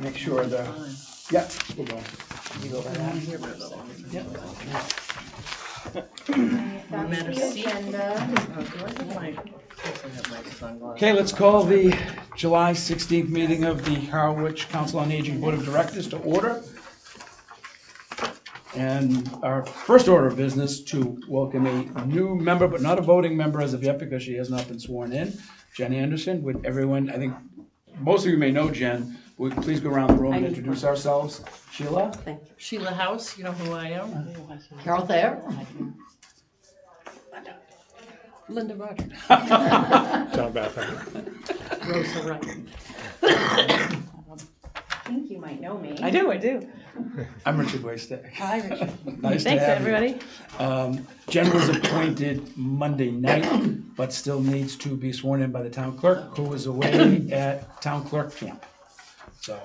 make sure yeah, we'll go. You go by that. Yeah. That's the agenda. Okay, let's call the July 16th meeting of the Harwich Council on Aging Board of Directors to order. And our first order of business to welcome a new member, but not a voting member as of yet because she has not been sworn in, Jen Anderson. Would everyone, I think most of you may know Jen, would you please go around the room and introduce ourselves? Sheila? Thank you. Sheila House, you know who I am? Carol Thayer. Linda Rogers. John Batham. Rosa Wright. I think you might know me. I do. I'm Richard Waystack. Hi, Richard. Nice Thanks, to have everybody. you. Jen was appointed Monday night, but still needs to be sworn in by the town clerk, who is away at town clerk camp. So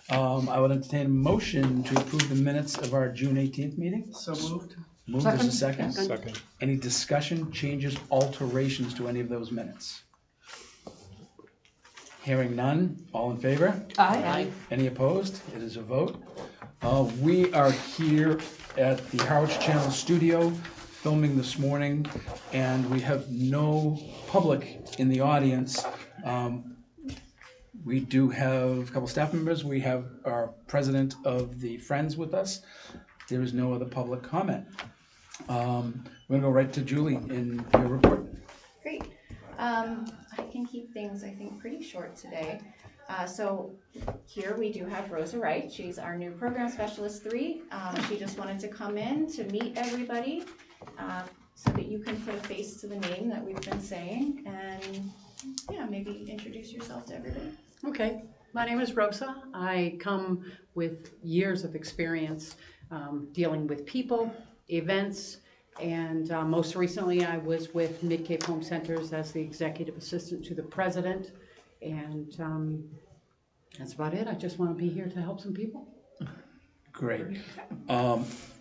I would entertain a motion to approve the minutes of our June 18th meeting. So moved. Moved as a second. Second. Any discussion, changes, alterations to any of those minutes? Hearing none, all in favor? Aye. Any opposed? It is a vote. We are here at the Harwich Channel Studio filming this morning, and we have no public in the audience. We do have a couple staff members. We have our president of the Friends with us. There is no other public comment. We're gonna go right to Julie in your report. Great. I can keep things, I think, pretty short today. So here we do have Rosa Wright. She's our new program specialist 3. She just wanted to come in to meet everybody so that you can put a face to the name that we've been saying, and yeah, maybe introduce yourself to everybody. Okay, my name is Rosa. I come with years of experience dealing with people, events, and most recently I was with Mid-Cape Home Centers as the executive assistant to the president, and that's about it. I just want to be here to help some people. Great.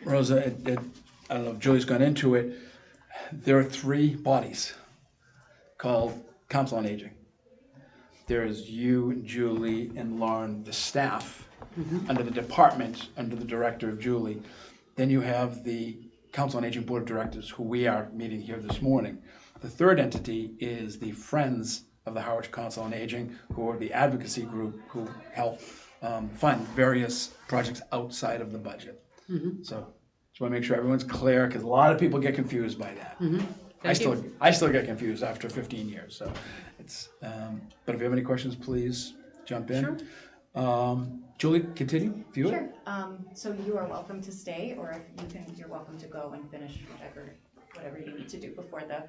Rosa, I don't know if Julie's gone into it. There are 3 bodies called Council on Aging. There is you, Julie, and Lauren, the staff, under the department, under the director of Julie. Then you have the Council on Aging Board of Directors, who we are meeting here this morning. The third entity is the Friends of the Harwich Council on Aging, who are the advocacy group who help fund various projects outside of the budget. So just want to make sure everyone's clear, because a lot of people get confused by that. I still get confused after 15 years. So it's. But if you have any questions, please jump in. Sure. Julie, continue. If you Sure. So you are welcome to stay, or if you're welcome to go and finish whatever you need to do before the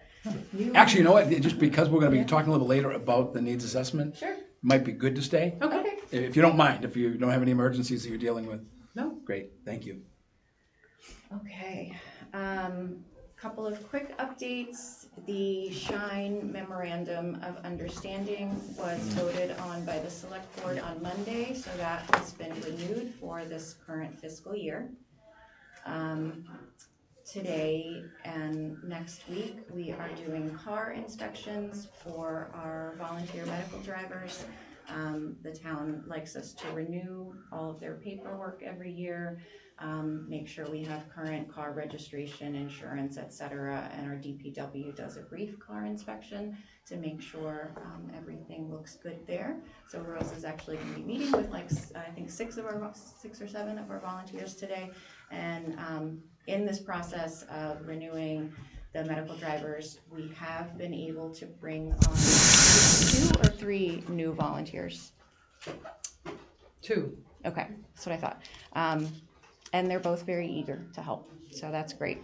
new. Actually, you know what? Just because we're going to be talking a little later about the needs assessment, Sure. might be good to stay. Okay. If you don't mind, if you don't have any emergencies that you're dealing with. No. Great, thank you. Okay. Couple of quick updates. The Shine Memorandum of Understanding was voted on by the Select Board on Monday, so that has been renewed for this current fiscal year. Today and next week, we are doing car inspections for our volunteer medical drivers. The town likes us to renew all of their paperwork every year. Make sure we have current car registration, insurance, etc. And our DPW does a brief car inspection to make sure everything looks good there. So Rose is actually going to be meeting with I think 6 or 7 of our volunteers today. And in this process of renewing the medical drivers, we have been able to bring on 2 or 3 new volunteers. 2. Okay, that's what I thought. And they're both very eager to help, so that's great.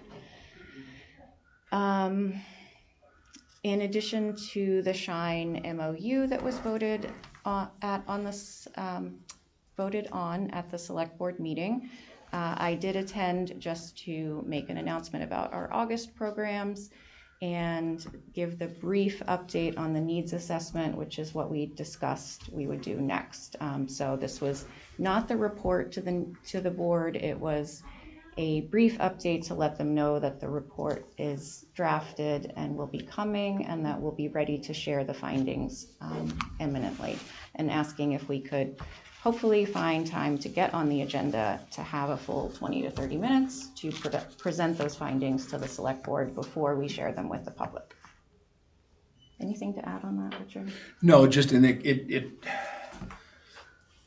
In addition to the Shine MOU that was voted on at the Select Board meeting, I did attend just to make an announcement about our August programs and give the brief update on the needs assessment, which is what we discussed we would do next. So this was not the report to the board. It was a brief update to let them know that the report is drafted and will be coming, and that we'll be ready to share the findings imminently, and asking if we could hopefully find time to get on the agenda to have a full 20 to 30 minutes to present those findings to the select board before we share them with the public. Anything to add on that, Richard? No, just in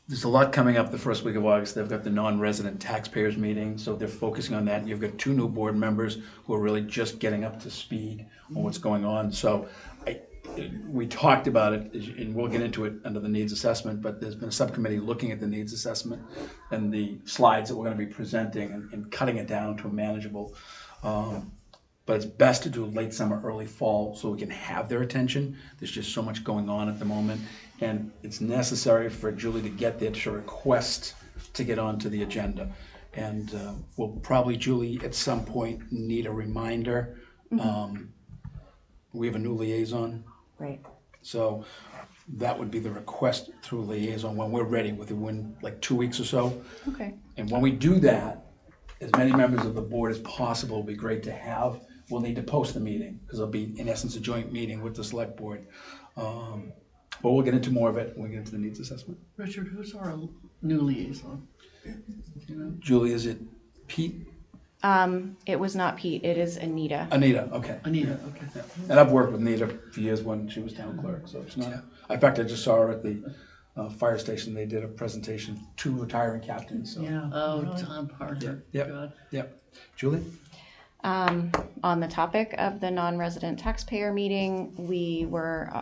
there's a lot coming up the first week of August. They've got the non-resident taxpayers meeting, so they're focusing on that. You've got 2 new board members who are really just getting up to speed on what's going on. So we talked about it, and we'll get into it under the needs assessment, but there's been a subcommittee looking at the needs assessment and the slides that we're going to be presenting and cutting it down to a manageable. But it's best to do late summer, early fall, so we can have their attention. There's just so much going on at the moment, and it's necessary for Julie to get there to request to get onto the agenda. And we'll probably, Julie, at some point need a reminder. We have a new liaison. Right. So that would be the request through liaison when we're ready, within like 2 weeks or so. Okay. And when we do that, as many members of the board as possible will be great to have. We'll need to post the meeting, because it'll be, in essence, a joint meeting with the select board. But we'll get into more of it when we get into the needs assessment. Richard, who's our new liaison? Julie, is it Pete? It was not Pete, it is Anita. Anita, okay. Anita, okay. Yeah. And I've worked with Anita for years when she was town clerk, so it's not. In fact, I just saw her at the fire station. They did a presentation to retiring captains. So. Yeah. Oh, Tom Parker. Yep. God. Yep. Julie? On the topic of the non-resident taxpayer meeting,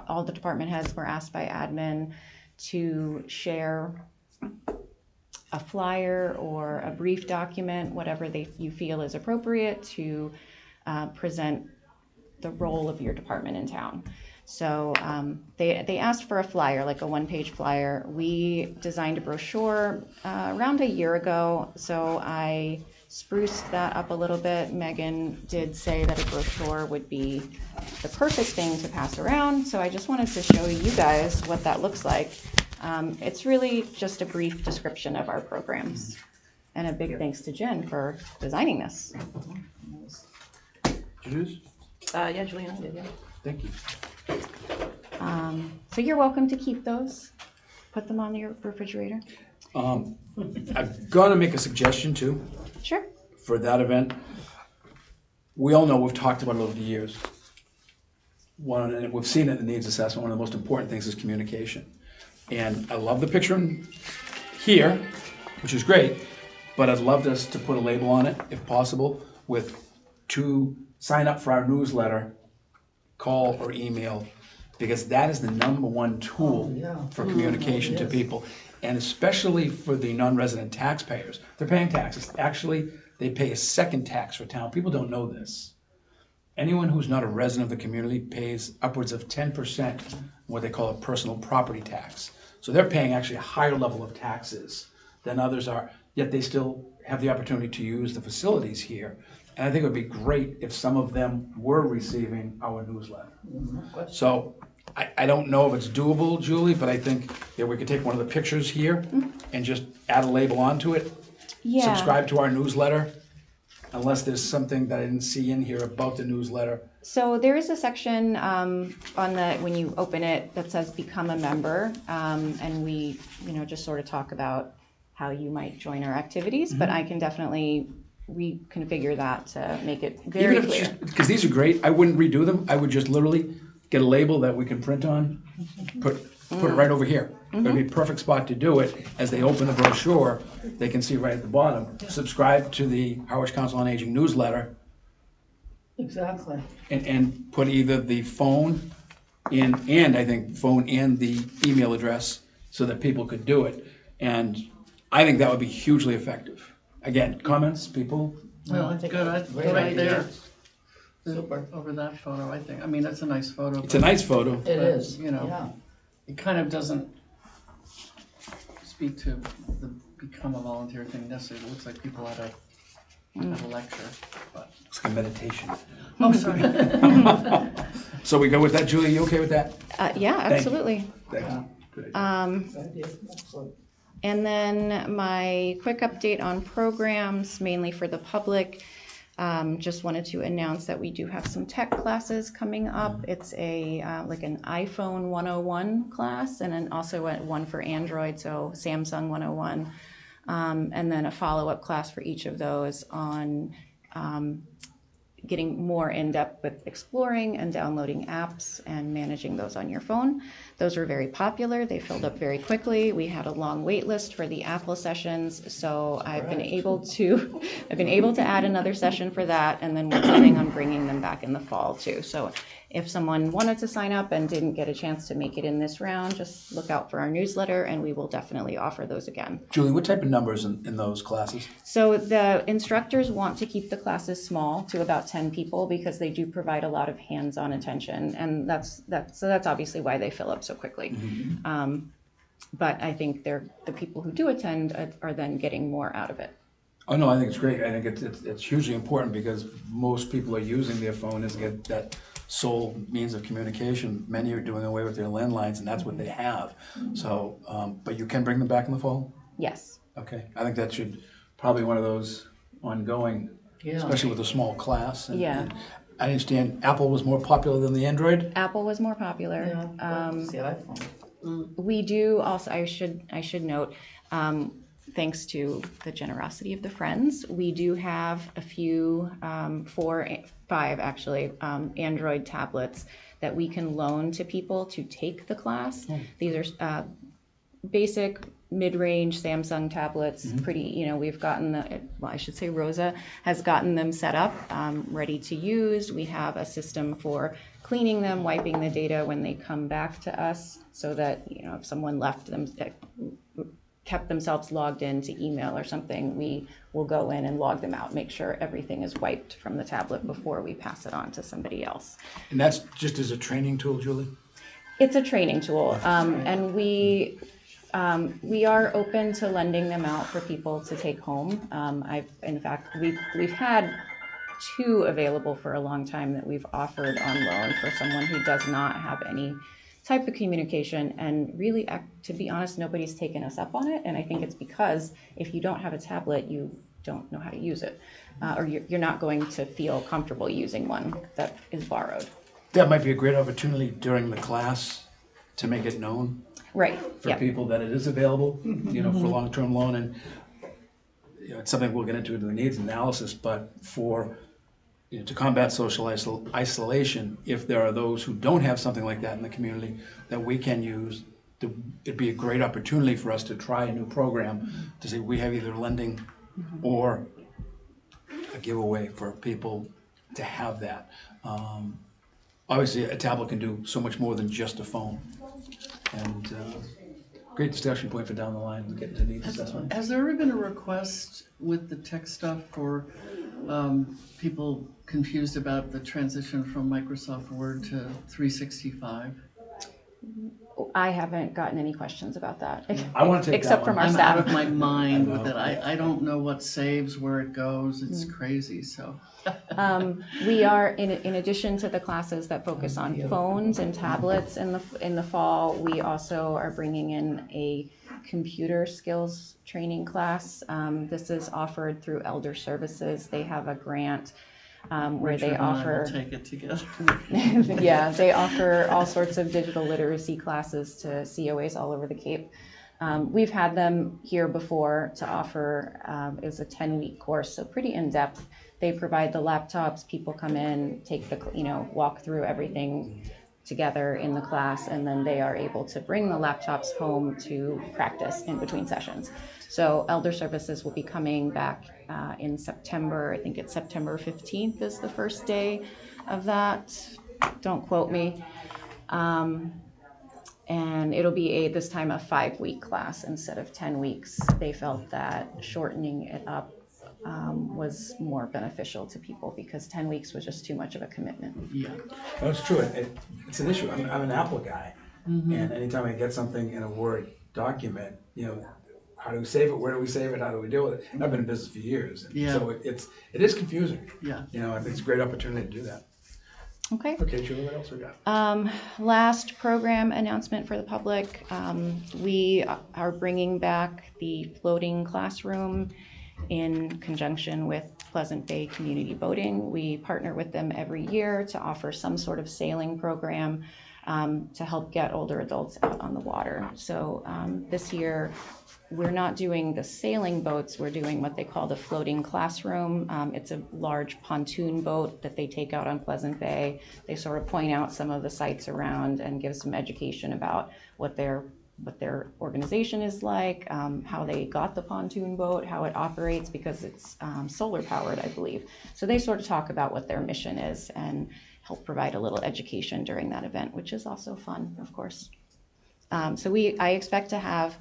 all the department heads were asked by admin to share a flyer or a brief document, whatever you feel is appropriate to present the role of your department in town. So they asked for a flyer, like a one-page flyer. We designed a brochure around a year ago, so I spruced that up a little bit. Megan did say that a brochure would be the perfect thing to pass around, so I just wanted to show you guys what that looks like. It's really just a brief description of our programs. And a big thanks to Jen for designing this. Julius? Yeah, Julian, I did, yeah. Thank you. So you're welcome to keep those. Put them on your refrigerator. I've got to make a suggestion too. Sure. For that event. We all know, we've talked about it over the years. And we've seen it in the needs assessment, one of the most important things is communication. And I love the picture here, which is great, but I'd love us to put a label on it, if possible, to sign up for our newsletter, call or email, because that is the #1 tool for communication to people. And especially for the non-resident taxpayers, they're paying taxes. Actually, they pay a second tax for town. People don't know this. Anyone who's not a resident of the community pays upwards of 10% what they call a personal property tax. So they're paying actually a higher level of taxes than others are, yet they still have the opportunity to use the facilities here. And I think it would be great if some of them were receiving our newsletter. So I don't know if it's doable, Julie, but I think that we could take one of the pictures here and just add a label onto it. Yeah. Subscribe to our newsletter, unless there's something that I didn't see in here about the newsletter. So there is a section when you open it that says become a member, and we just sort of talk about how you might join our activities, but I can definitely reconfigure that to make it very clear. Because these are great, I wouldn't redo them, I would just literally get a label that we can print on, put it right over here. It'd be a perfect spot to do it. As they open the brochure, they can see right at the bottom, subscribe to the Harwich Council on Aging newsletter, Exactly. and put either the phone and I think phone and the email address so that people could do it. And I think that would be hugely effective. Again, comments, people? Well, I think good, that's a great right idea. there. Super. Over that photo, I think. I mean, that's a nice photo. It's a nice photo. It is, you know. yeah. It kind of doesn't speak to the become a volunteer thing necessarily. It looks like people at a lecture, but. It's like a meditation. Oh, sorry. So we go with that, Julie, you okay with that? Yeah, Thank you. absolutely. Thank you. Good idea. Good idea. Excellent. And then my quick update on programs, mainly for the public. Just wanted to announce that we do have some tech classes coming up. It's a like an iPhone 101 class, and then also one for Android, so Samsung 101, and then a follow-up class for each of those on getting more in-depth with exploring and downloading apps and managing those on your phone. Those were very popular. They filled up very quickly. We had a long wait list for the Apple sessions, so I've been able to add another session for that, and then we're planning on bringing them back in the fall too. So if someone wanted to sign up and didn't get a chance to make it in this round, just look out for our newsletter and we will definitely offer those again. Julie, what type of numbers in those classes? So the instructors want to keep the classes small to about 10 people because they do provide a lot of hands-on attention, and that's obviously why they fill up so quickly. But I think the people who do attend are then getting more out of it. Oh no, I think it's great. I think it's hugely important because most people are using their phone as that sole means of communication. Many are doing away with their landlines, and that's what they have. So, but you can bring them back in the fall? Yes. Okay, I think that should probably one of those ongoing, especially with a small class. And I understand Apple was more popular than the Android? Apple was more popular. It's the iPhone. We do also, I should note, thanks to the generosity of the friends, we do have a few, 5 actually, Android tablets that we can loan to people to take the class. These are basic mid-range Samsung tablets, pretty, we've gotten I should say Rosa has gotten them set up, ready to use. We have a system for cleaning them, wiping the data when they come back to us, so that, if someone kept themselves logged into email or something, we will go in and log them out, make sure everything is wiped from the tablet before we pass it on to somebody else. And that's just as a training tool, Julie? It's a training tool, and we are open to lending them out for people to take home. In fact, we've had 2 available for a long time that we've offered on loan for someone who does not have any type of communication, and really, to be honest, nobody's taken us up on it, and I think it's because if you don't have a tablet, you don't know how to use it, or you're not going to feel comfortable using one that is borrowed. That might be a great opportunity during the class to make it known. Right. For people that it is available, for long-term loan, and it's something we'll get into the needs analysis, but for to combat social isolation, if there are those who don't have something like that in the community that we can use, it'd be a great opportunity for us to try a new program to say we have either lending or a giveaway for people to have that. Obviously, a tablet can do so much more than just a phone. And great discussion point for down the line. We'll get into needs assessment. Has there ever been a request with the tech stuff for people confused about the transition from Microsoft Word to 365? I haven't gotten any questions about that. I want to take except that from one. our I'm staff. out of my mind with it. I don't know what saves, where it goes. It's crazy. So We are, in addition to the classes that focus on phones and tablets in the fall, we also are bringing in a computer skills training class. This is offered through Elder Services. They have a grant where Richard they and I offer. will take it together. Yeah, they offer all sorts of digital literacy classes to COAs all over the Cape. We've had them here before to offer. It was a 10-week course, so pretty in-depth. They provide the laptops, people come in, take the, walk through everything together in the class, and then they are able to bring the laptops home to practice in between sessions. So Elder Services will be coming back in September. I think it's September 15th is the first day of that. Don't quote me. And it'll be this time a 5-week class instead of 10 weeks. They felt that shortening it up was more beneficial to people because 10 weeks was just too much of a commitment. Yeah. That's true. It's an issue. I'm an Apple guy, and anytime I get something in a Word document, how do we save it? Where do we save it? How do we deal with it? I've been in business for years, so it is confusing. Yeah. I think it's a great opportunity to do that. Okay. Okay, Julie, what else we got? Last program announcement for the public. We are bringing back the floating classroom in conjunction with Pleasant Bay Community Boating. We partner with them every year to offer some sort of sailing program to help get older adults out on the water. So this year, we're not doing the sailing boats, we're doing what they call the floating classroom. It's a large pontoon boat that they take out on Pleasant Bay. They sort of point out some of the sites around and give some education about what their organization is like, how they got the pontoon boat, how it operates, because it's solar powered, I believe. So they sort of talk about what their mission is and help provide a little education during that event, which is also fun, of course. So I expect to have,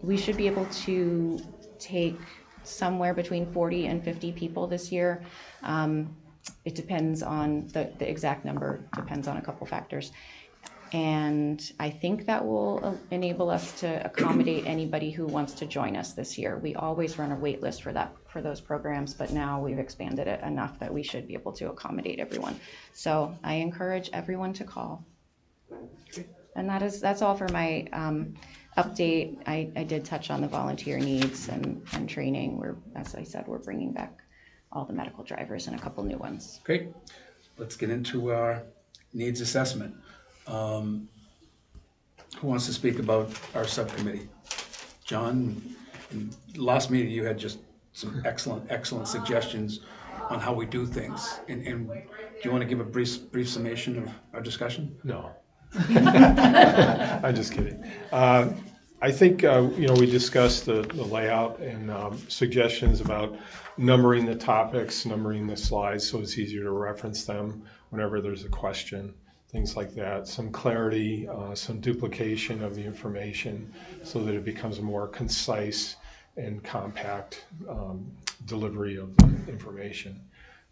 we should be able to take somewhere between 40 and 50 people this year. It depends on the exact number, depends on a couple factors. And I think that will enable us to accommodate anybody who wants to join us this year. We always run a wait list for those programs, but now we've expanded it enough that we should be able to accommodate everyone. So I encourage everyone to call. And that's all for my update. I did touch on the volunteer needs and training. As I said, we're bringing back all the medical drivers and a couple new ones. Great. Let's get into our needs assessment. Who wants to speak about our subcommittee? John, in last meeting you had just some excellent suggestions on how we do things. And do you want to give a brief summation of our discussion? No. I'm just kidding. I think, we discussed the layout and suggestions about numbering the topics, numbering the slides so it's easier to reference them whenever there's a question, things like that. Some clarity, some duplication of the information so that it becomes a more concise and compact delivery of the information.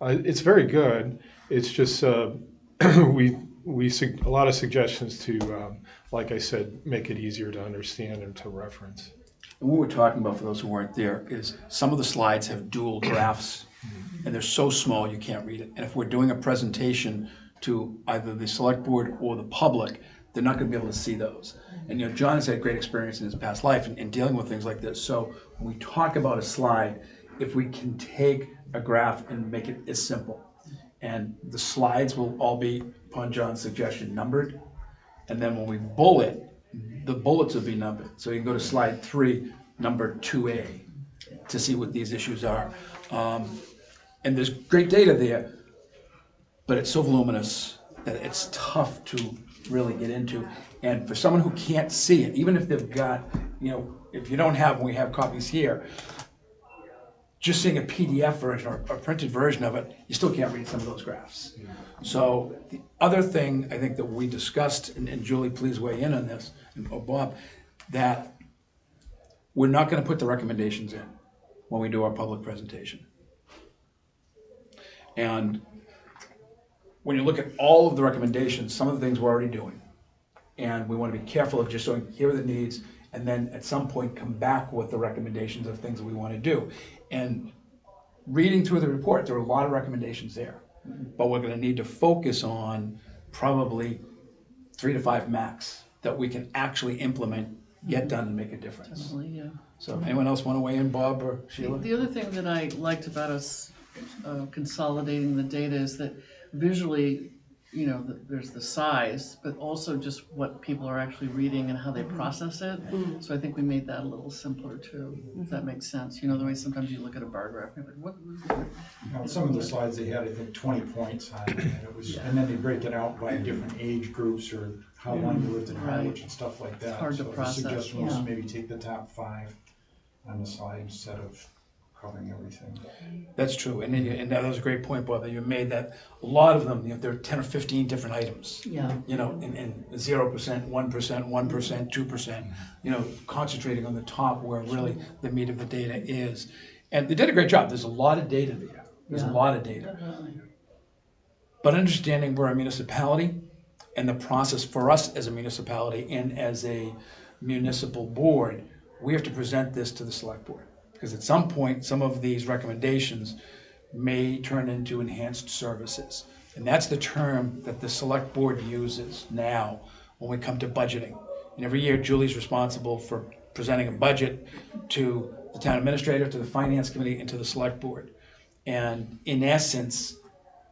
It's very good. It's just a lot of suggestions to, like I said, make it easier to understand and to reference. And what we're talking about, for those who weren't there, is some of the slides have dual graphs, and they're so small you can't read it. And if we're doing a presentation to either the select board or the public, they're not going to be able to see those. And John has had great experience in his past life in dealing with things like this. So when we talk about a slide, if we can take a graph and make it as simple, and the slides will all be, upon John's suggestion, numbered, and then when we bullet, the bullets will be numbered. So you can go to slide 3, number 2A, to see what these issues are. And there's great data there, but it's so voluminous that it's tough to really get into. And for someone who can't see it, even if they've got, if you don't have, we have copies here, just seeing a PDF version or a printed version of it, you still can't read some of those graphs. So the other thing I think that we discussed, and Julie, please weigh in on this, or Bob, that we're not going to put the recommendations in when we do our public presentation. And when you look at all of the recommendations, some of the things we're already doing. And we want to be careful of just saying, here are the needs, and then at some point come back with the recommendations of things that we want to do. And reading through the report, there are a lot of recommendations there. But we're going to need to focus on probably 3 to 5 max that we can actually implement, get done, and make a difference. Definitely, yeah. So anyone else want to weigh in, Bob or Sheila? The other thing that I liked about us consolidating the data is that visually, there's the size, but also just what people are actually reading and how they process it. So I think we made that a little simpler too, if that makes sense. The way sometimes you look at a bar graph and you're like, what? On some of the slides, they had, I think, 20 points on it, and then they break it out by different age groups or how long you lived in Harwich and stuff like that. It's hard to process. The suggestion was maybe take the top 5 on the slide instead of covering everything. That's true, and that was a great point, Bob, that you made, that a lot of them, there are 10 or 15 different items. Yeah. And 0%, 1%, 1%, 2%, concentrating on the top where really the meat of the data is. And they did a great job. There's a lot of data there. There's a lot of data. Definitely. But understanding we're a municipality and the process for us as a municipality and as a municipal board, we have to present this to the select board. Because at some point, some of these recommendations may turn into enhanced services. And that's the term that the select board uses now when we come to budgeting. And every year, Julie's responsible for presenting a budget to the town administrator, to the finance committee, and to the select board. And in essence,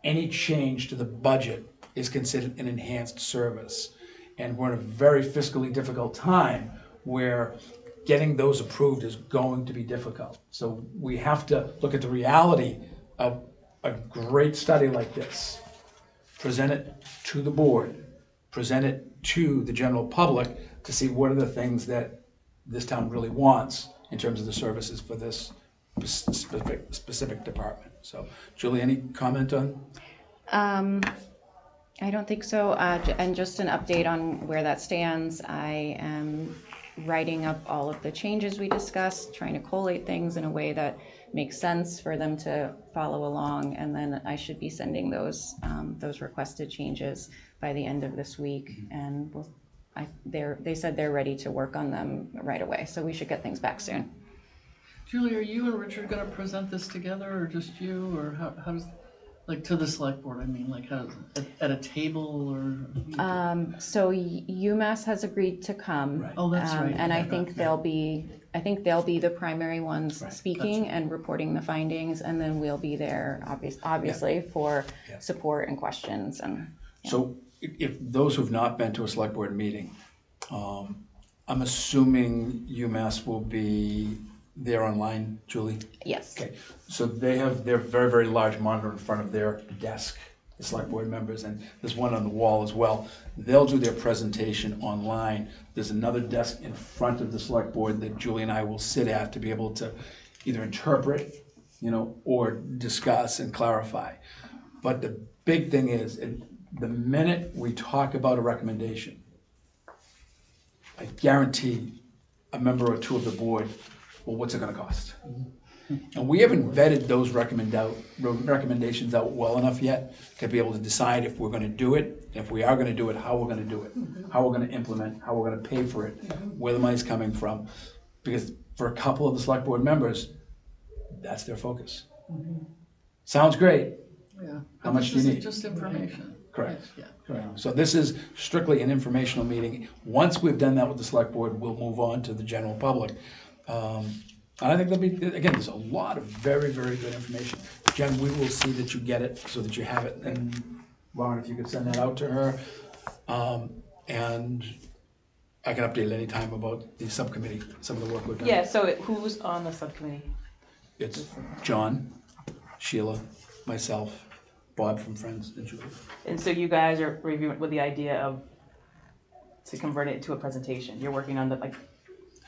any change to the budget is considered an enhanced service. And we're in a very fiscally difficult time where getting those approved is going to be difficult. So we have to look at the reality of a great study like this, present it to the board, present it to the general public to see what are the things that this town really wants in terms of the services for this specific department. So, Julie, any comment on? I don't think so. And just an update on where that stands. I am writing up all of the changes we discussed, trying to collate things in a way that makes sense for them to follow along, and then I should be sending those requested changes by the end of this week. And they said they're ready to work on them right away, so we should get things back soon. Julie, are you and Richard gonna present this together, or just you, or how does, like, to the select board, I mean, like, how, at a table, or? So UMass has agreed to come. Right. Oh, that's right. And I Okay. think they'll be the primary ones Right, speaking gotcha. and reporting the findings, and then we'll be there, obviously, for Yeah. support and questions and. So if those who've not been to a select board meeting, I'm assuming UMass will be there online, Julie? Yes. Okay, so they have their very, very large monitor in front of their desk, the select board members, and there's one on the wall as well. They'll do their presentation online. There's another desk in front of the select board that Julie and I will sit at to be able to either interpret, or discuss and clarify. But the big thing is, the minute we talk about a recommendation, I guarantee a member or two of the board, well, what's it gonna cost? And we haven't vetted those recommendations out well enough yet to be able to decide if we're gonna do it, and if we are gonna do it, how we're gonna do it, how we're gonna implement, how we're gonna pay for it, where the money's coming from. Because for a couple of the select board members, that's their focus. Sounds great. Yeah. How much do you need? Just information. Correct. Yeah. Correct. So this is strictly an informational meeting. Once we've done that with the select board, we'll move on to the general public. And I think there'll be, again, there's a lot of very, very good information. Jen, we will see that you get it so that you have it. And Lauren, if you could send that out to her. And I can update at any time about the subcommittee, some of the work we've done. Yeah, so who's on the subcommittee? It's John, Sheila, myself, Bob from Friends, and Julie. And so you guys are reviewing with the idea of to convert it to a presentation. You're working on the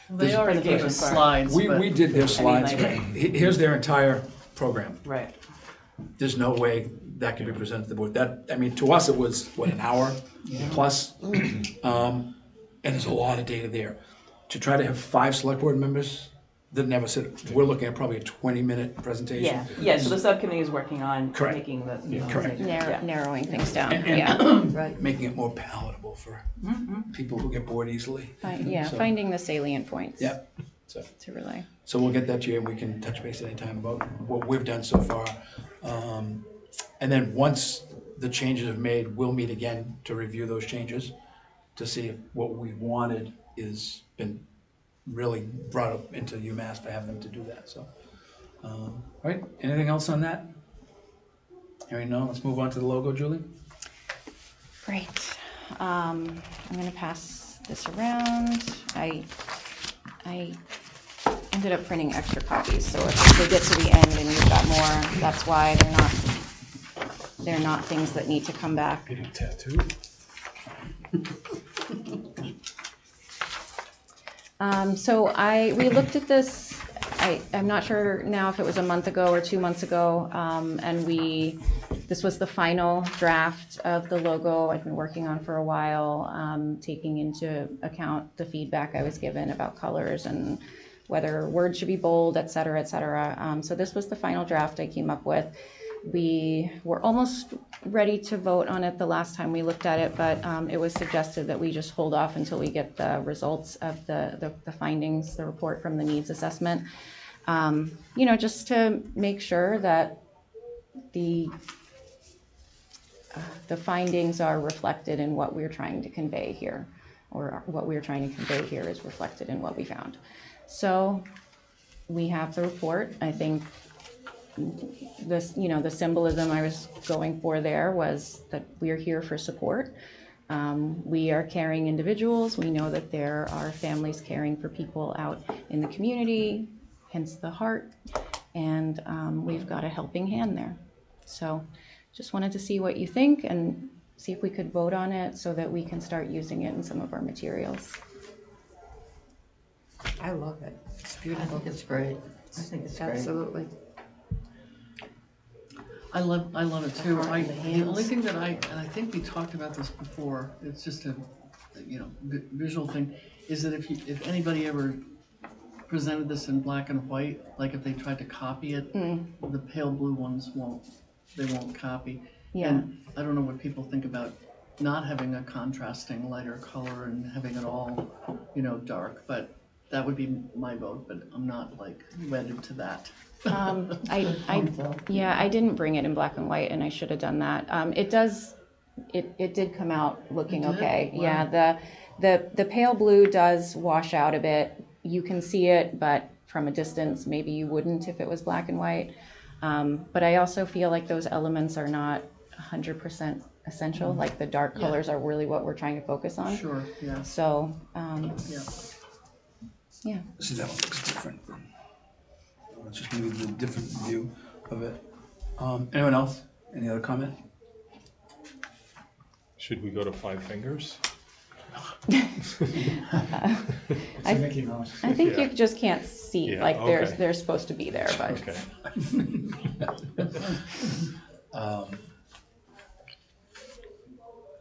They already gave us presentation part. slides, We but, did their slides. like- Here's their entire program. Right. There's no way that can be presented to the board. To us, it was, an hour plus? And there's a lot of data there. To try to have 5 select board members that never said, we're looking at probably a 20-minute presentation. Yeah. So the subcommittee is working on Correct. making the correct. presentation. Yeah. Narrowing things down, And- yeah. Right. Making it more palatable for people who get bored easily. So- Finding the salient points. Yeah. To relay. So we'll get that to you, and we can touch base at any time about what we've done so far. And then once the changes are made, we'll meet again to review those changes, to see if what we wanted is been really brought up into UMass to have them to do that, so. All right, anything else on that? Hearing none, let's move on to the logo, Julie. Great. I'm gonna pass this around. I ended up printing extra copies, so if we get to the end and you've got more, that's why they're not things that need to come back. Getting tattooed. So we looked at this, I'm not sure now if it was a month ago or 2 months ago, and this was the final draft of the logo I'd been working on for a while, taking into account the feedback I was given about colors and whether words should be bold, et cetera, et cetera. So this was the final draft I came up with. We were almost ready to vote on it the last time we looked at it, but it was suggested that we just hold off until we get the results of the findings, the report from the needs assessment. Just to make sure that the findings are reflected in what we're trying to convey here. or what we're trying to convey here is reflected in what we found. So we have the report. I think this, the symbolism I was going for there was that we're here for support. We are caring individuals. We know that there are families caring for people out in the community, hence the heart, and we've got a helping hand there. So just wanted to see what you think and see if we could vote on it so that we can start using it in some of our materials. I love it. It's I beautiful. think it's great. I think it's great. Absolutely. I love it too. heart and the The hands. only thing that and I think we talked about this before, it's just a, visual thing, is that if anybody ever presented this in black and white, like if they tried to copy it, the pale blue ones won't copy. Yeah. And I don't know what people think about not having a contrasting lighter color and having it all, dark, but that would be my vote, but I'm not like wedded to that. I didn't bring it in black and white, and I should have done that. It did come out looking It did? okay. Wow. Yeah, the pale blue does wash out a bit. You can see it, but from a distance, maybe you wouldn't if it was black and white. But I also feel like those elements are not 100% essential. Like the dark colors are really what we're trying to focus on. Sure, yeah, So, yeah. yeah. See, that one looks different. It's just maybe the different view of it. Anyone else? Any other comment? Should we go to 5 fingers? It's a Mickey Mouse. I think Yeah. you just can't see, Yeah, like okay. they're supposed to be there, but Okay.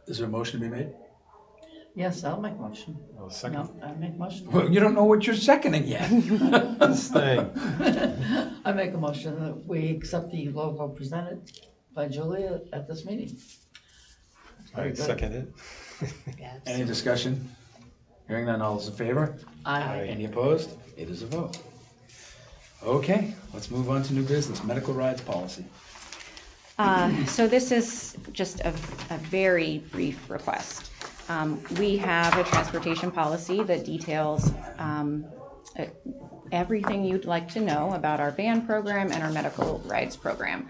Is there a motion to be made? Yes, I'll make motion. Well, second. No, I make motion. Well, you don't know what you're seconding yet. This thing. I make a motion that we accept the logo presented by Julia at this meeting. I second it. Any discussion? Hearing none, all those in favor? Aye. Any opposed? It is a vote. Okay, let's move on to new business, medical rides policy. So this is just a very brief request. We have a transportation policy that details everything you'd like to know about our van program and our medical rides program.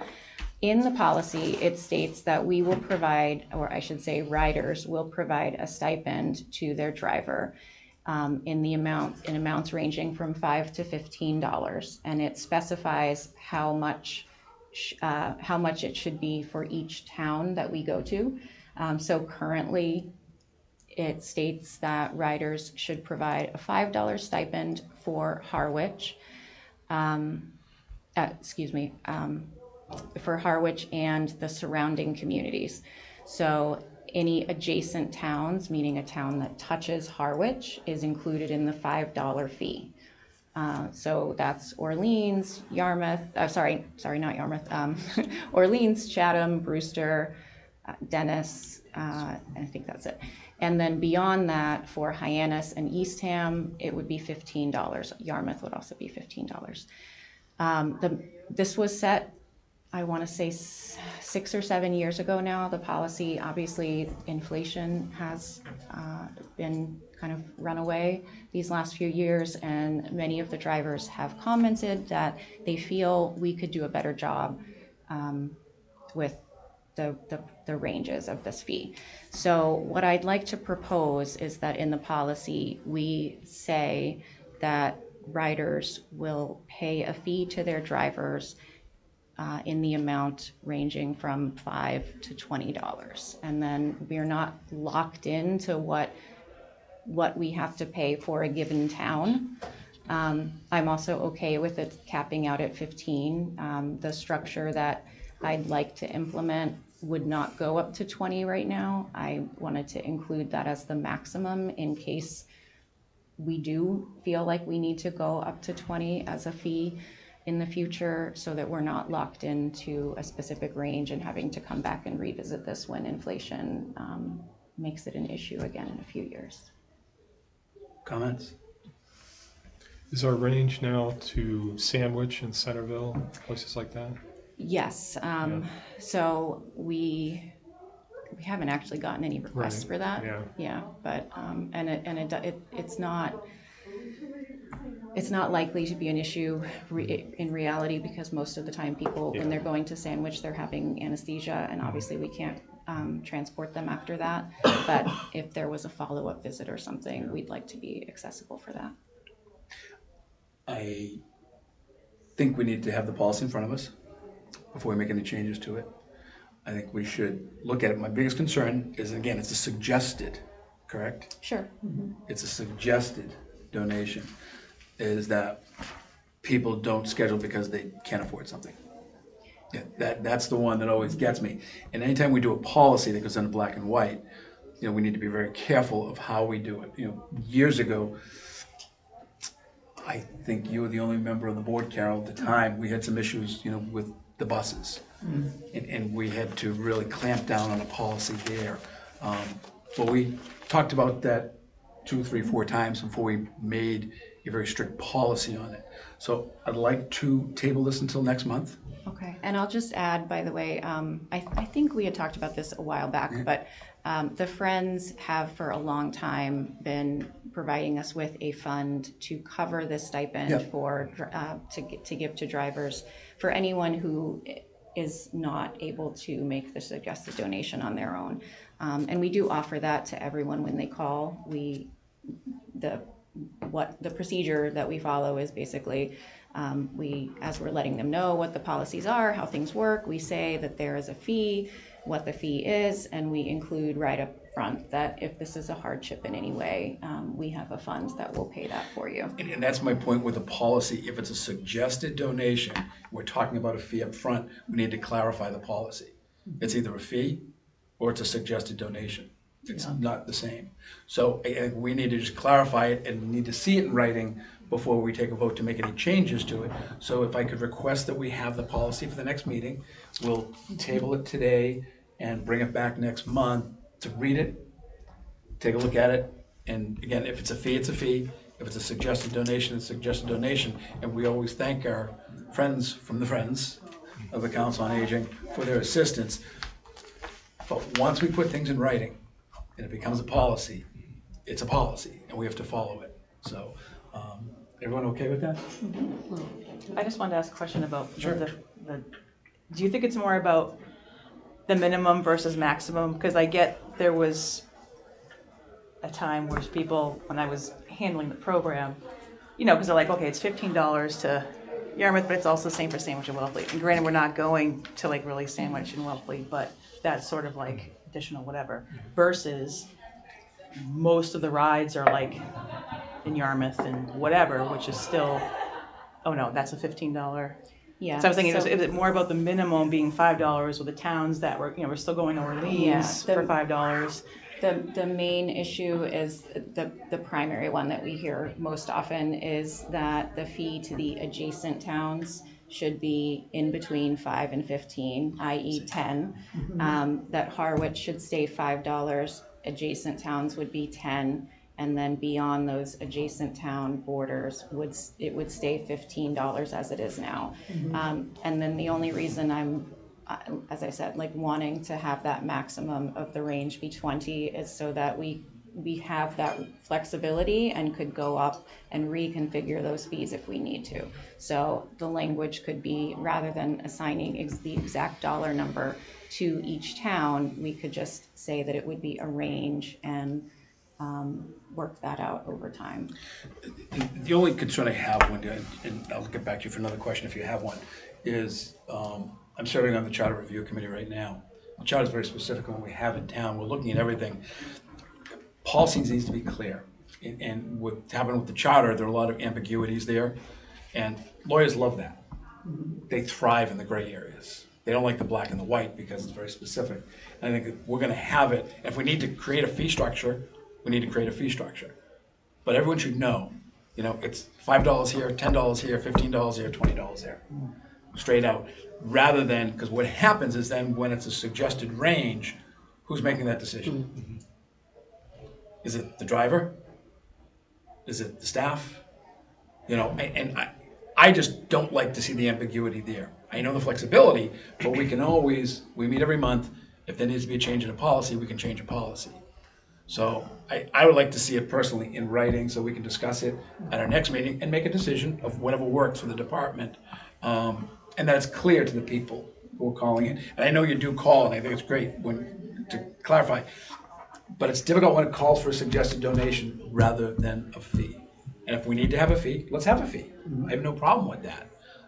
In the policy, it states that we will provide, or I should say riders will provide a stipend to their driver in amounts ranging from $5 to $15, and it specifies how much it should be for each town that we go to. So currently, it states that riders should provide a $5 stipend for Harwich, for Harwich and the surrounding communities. So any adjacent towns, meaning a town that touches Harwich, is included in the $5 fee. So that's Orleans, Yarmouth, not Yarmouth, Orleans, Chatham, Brewster, Dennis, I think that's it. And then beyond that, for Hyannis and Eastham, it would be $15. Yarmouth would also be $15. This was set, I want to say 6 or 7 years ago now. The policy, obviously, inflation has been kind of run away these last few years, and many of the drivers have commented that they feel we could do a better job with the ranges of this fee. So what I'd like to propose is that in the policy, we say that riders will pay a fee to their drivers in the amount ranging from $5 to $20. And then we're not locked into what we have to pay for a given town. I'm also okay with it capping out at 15. The structure that I'd like to implement would not go up to 20 right now. I wanted to include that as the maximum in case we do feel like we need to go up to 20 as a fee in the future, so that we're not locked into a specific range and having to come back and revisit this when inflation makes it an issue again in a few years. Comments? Is our range now to Sandwich and Centerville, places like that? Yes, so we haven't actually gotten any requests Right, for that. yeah. Yeah, but, it's not likely to be an issue in reality, because most of the time people, when they're going to Sandwich, they're having anesthesia, and obviously we can't transport them after that. But if there was a follow-up visit or something, we'd like to be accessible for that. I think we need to have the policy in front of us before we make any changes to it. I think we should look at it. My biggest concern is, again, it's a suggested, correct? Sure. It's a suggested donation, is that people don't schedule because they can't afford something. Yeah, that's the one that always gets me. And anytime we do a policy that goes into black and white, we need to be very careful of how we do it. Years ago, I think you were the only member of the board, Carol, at the time. We had some issues, with the buses. And we had to really clamp down on a policy there. But we talked about that 2, 3, 4 times before we made a very strict policy on it. So I'd like to table this until next month. Okay, and I'll just add, by the way, I think we had talked about this a while back, but the Friends have for a long time been providing us with a fund to cover the stipend to give to drivers for anyone who is not able to make the suggested donation on their own. And we do offer that to everyone when they call. The procedure that we follow is basically, as we're letting them know what the policies are, how things work, we say that there is a fee, what the fee is, and we include right up front that if this is a hardship in any way, we have a fund that will pay that for you. And that's my point with the policy. If it's a suggested donation, we're talking about a fee up front, we need to clarify the policy. It's either a fee or it's a suggested donation. It's not the same. So we need to just clarify it, and we need to see it in writing before we take a vote to make any changes to it. So if I could request that we have the policy for the next meeting, we'll table it today and bring it back next month to read it, take a look at it, and again, if it's a fee, it's a fee. If it's a suggested donation, it's a suggested donation. And we always thank our friends from the Friends of the Council on Aging for their assistance. But once we put things in writing and it becomes a policy, it's a policy, and we have to follow it. So, everyone okay with that? I just wanted to ask a question about Sure. do you think it's more about the minimum versus maximum? Because I get there was a time where people, when I was handling the program, because they're like, okay, it's $15 to Yarmouth, but it's also the same for Sandwich and Wellfleet. And granted, we're not going to like really Sandwich and Wellfleet, but that's sort of like additional whatever. Versus most of the rides are like in Yarmouth and whatever, which is still, oh no, that's a $15. Yeah. So I was thinking, is it more about the minimum being $5 with the towns that we're still going to Orleans for $5? The main issue is the primary one that we hear most often is that the fee to the adjacent towns should be in between 5 and 15, i.e. 10. That Harwich should stay $5, adjacent towns would be 10, and then beyond those adjacent town borders it would stay $15 as it is now. And then the only reason I'm, as I said, like wanting to have that maximum of the range be 20 is so that we have that flexibility and could go up and reconfigure those fees if we need to. So the language could be, rather than assigning the exact dollar number to each town, we could just say that it would be a range and work that out over time. The only concern I have, and I'll get back to you for another question if you have one, is I'm serving on the Charter Review Committee right now. The charter is very specific on what we have in town. We're looking at everything. Policy needs to be clear. And what's happened with the charter, there are a lot of ambiguities there. And lawyers love that. They thrive in the gray areas. They don't like the black and the white because it's very specific. And I think that we're going to have it. If we need to create a fee structure, we need to create a fee structure. But everyone should know, it's $5 here, $10 here, $15 here, $20 there. Straight out. Rather than, because what happens is then when it's a suggested range, who's making that decision? Is it the driver? Is it the staff? And I just don't like to see the ambiguity there. I know the flexibility, but we meet every month, If there needs to be a change in a policy, we can change a policy. So I would like to see it personally in writing so we can discuss it at our next meeting and make a decision of whatever works for the department. And that it's clear to the people who are calling in. And I know you do call, and I think it's great to clarify, but it's difficult when it calls for a suggested donation rather than a fee. And if we need to have a fee, let's have a fee. I have no problem with that.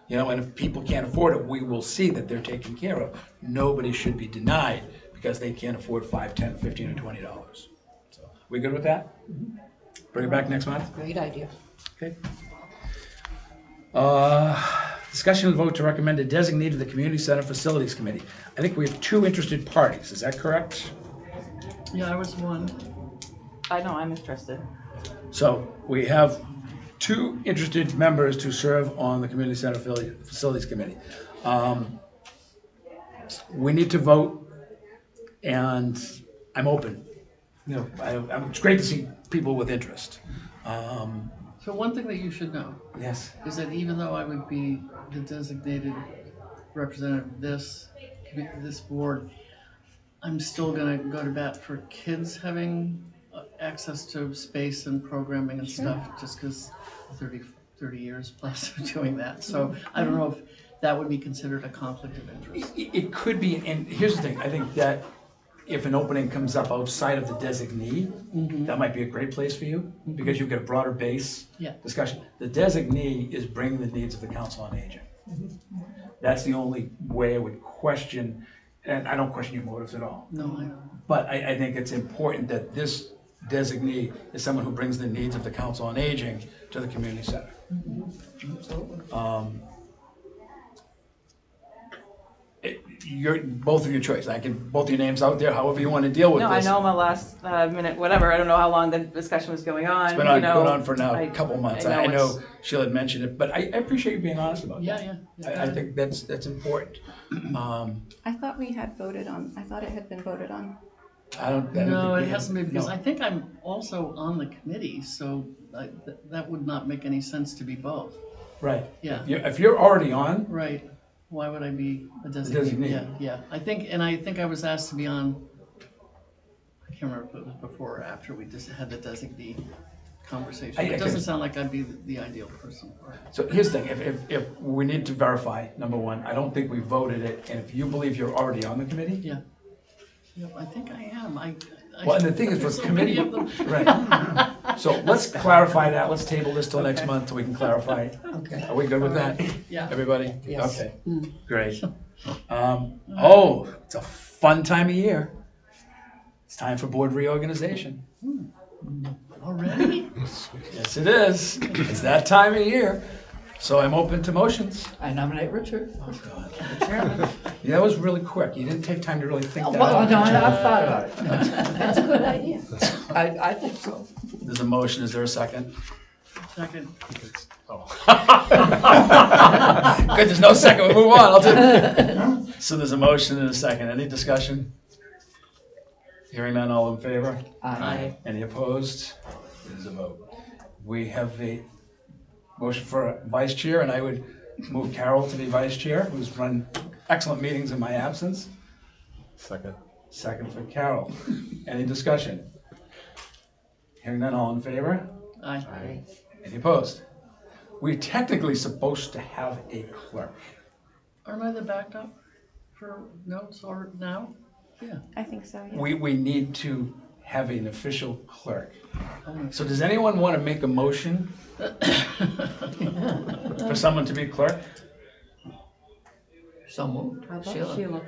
And if people can't afford it, we will see that they're taken care of. Nobody should be denied because they can't afford $5, $10, $15, or $20. So, we good with that? Bring it back next month? Great idea. Okay. Discussion and vote to recommend a designee to the Community Center Facilities Committee. I think we have 2 interested parties, is that correct? Yeah, I was one. I know, I'm interested. So we have 2 interested members to serve on the Community Center Facilities Committee. We need to vote, and I'm open. It's great to see people with interest. So one thing that you should know Yes. is that even though I would be the designated representative of this board, I'm still gonna go to bat for kids having access to space and programming and stuff, just because 30 years plus of doing that. So I don't know if that would be considered a conflict of interest. It could be, and here's the thing, I think that if an opening comes up outside of the designee, that might be a great place for you, because you get a broader base Yeah. discussion. The designee is bringing the needs of the Council on Aging. That's the only way I would question, and I don't question your motives at all. No, I don't. But I think it's important that this designee is someone who brings the needs of the Council on Aging to the community center. Both of your choice. I can, both your names out there, however you want to deal with No, this. I know my last minute, whatever, I don't know how long the discussion was going on. It's been on, you know, going on for now a I- couple months. I know I know it's- Sheila had mentioned it, but I appreciate you being honest about that. Yeah. I think that's important. I thought we had voted on, I thought it had been voted on. I don't No, think it we hasn't been, because no. I think I'm also on the committee, so that would not make any sense to be both. Right. Yeah. If you're already on, Right. Why would I be a designee? Designee. Yeah. I think I was asked to be on, I can't remember if it was before or after we just had the designee conversation. I It doesn't can- sound like I'd be the ideal person for it. so here's the thing, if we need to verify, number one, I don't think we voted it, and if you believe you're already on the committee, Yeah. Yep, I think I am. well, and the thing is, for there's so many committee, of them. right. So let's clarify that, let's table this till next Okay. month, so we can clarify. Okay. Are we good with that? Yeah. Everybody? Yes. Okay, great. It's a fun time of year. It's time for board reorganization. Already? Yes, it is. It's that time of year. So I'm open to motions. I nominate Richard. Oh, God. Yeah, that was really quick. You didn't take time to really think that Well, out. no, I've thought about it. That's a good idea. I think so. There's a motion, is there a second? Second. Good, there's no second, we'll move on, I'll do. So there's a motion and a second, any discussion? Hearing none, all in favor? Aye. Any opposed? It is a vote. We have a motion for vice chair, and I would move Carol to be vice chair, who's run excellent meetings in my absence. Second. Second for Carol. Any discussion? Hearing none, all in favor? Aye. Any opposed? We're technically supposed to have a clerk. Aren't I the backup for notes or now? Yeah. I think so, yeah. We need to have an official clerk. Oh. So does anyone want to make a motion for someone to be clerk? So moved. How about Sheila. Sheila?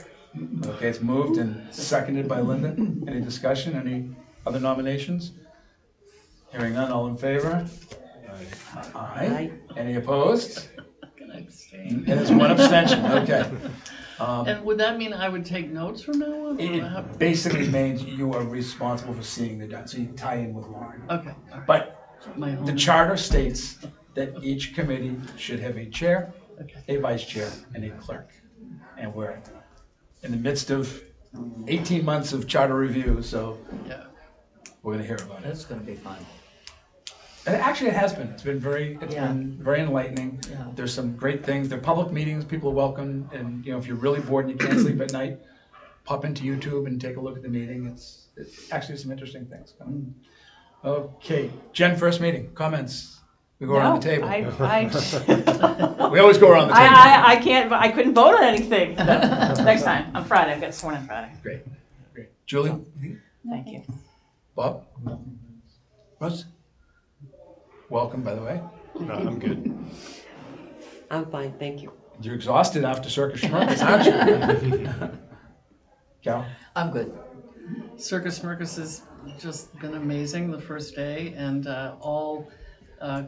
Okay, it's moved and seconded by Linda. Any discussion, any other nominations? Hearing none, all in favor? Aye. Any opposed? Can I abstain? And it's one abstention, okay. And would that mean I would take notes from now on? or how- It basically means you are responsible for seeing the done, so you tie in with Lauren. Okay. all right. But My the home. charter states that each committee should have a chair, Okay. a vice chair, and a clerk. And we're in the midst of 18 months of charter review, so Yeah. we're gonna hear about it. That's gonna be fun. And actually, it has been. It's been very Yeah. enlightening. Yeah. There's some great things. They're public meetings. People are welcome. And if you're really bored and you can't sleep at night, pop into YouTube and take a look at the meeting. It's actually some interesting things going on. Okay, Jen, first meeting, comments? We go around the table. We always go around the table. I couldn't vote on anything. Next time, on Friday, I've got sworn in Friday. Great. Julie? Thank you. Bob? Russ? Welcome, by the way. No, I'm good. I'm fine, thank you. You're exhausted after Circus Schmirkus, aren't you? Carol? I'm good. Circus Smirkus has just been amazing the first day, and all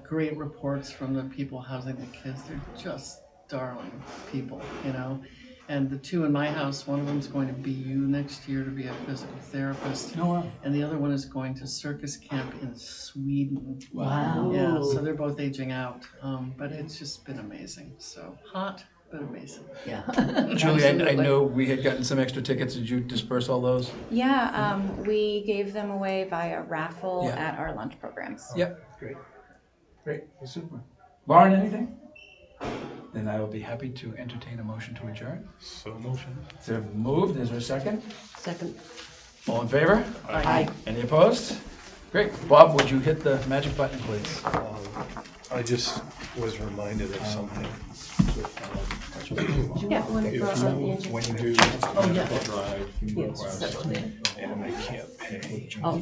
great reports from the people housing the kids. They're just darling people, you know. And the two in my house, one of them's going to BU next year to be a physical therapist, Oh, wow. and the other one is going to circus camp in Sweden. Wow. Yeah, so they're both aging out, but it's just been amazing. So hot, but amazing. Yeah. Julie, I Absolutely. know we had gotten some extra tickets. Did you disperse all those? Yeah, we gave them away via raffle Yeah. at our lunch programs. Yep. Great. Super. Lauren, anything? Then I will be happy to entertain a motion to adjourn. So motion. Is there moved? Is there a second? Second. All in favor? Aye. Any opposed? Great. Bob, would you hit the magic button, please? I just was reminded of something. Yeah. If you, when you do Oh, yeah. medical drive, you Yes. request, and they can't pay. Oh.